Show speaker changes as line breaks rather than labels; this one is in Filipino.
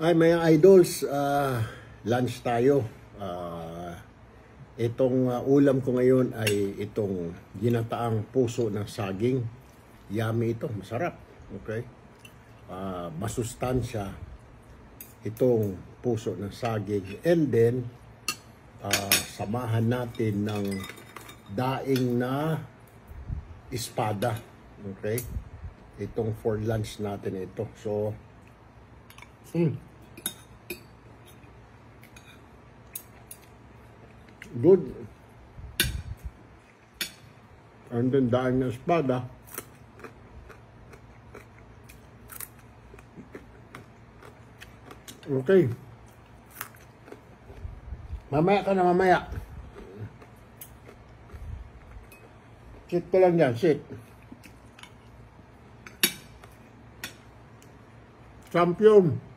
Ay, mga idols, lunch tayo. Itong ulam ko ngayon ay itong ginataang puso ng saging. Yummy ito, masarap. Okay? Masustansya itong puso ng saging. And then, samahan natin ng daing na espada. Okay? Itong for lunch natin ito. So, good. And then daing na espada. Okay. Mamaya ka na, mamaya. Sit ka lang yan, sit. Champion.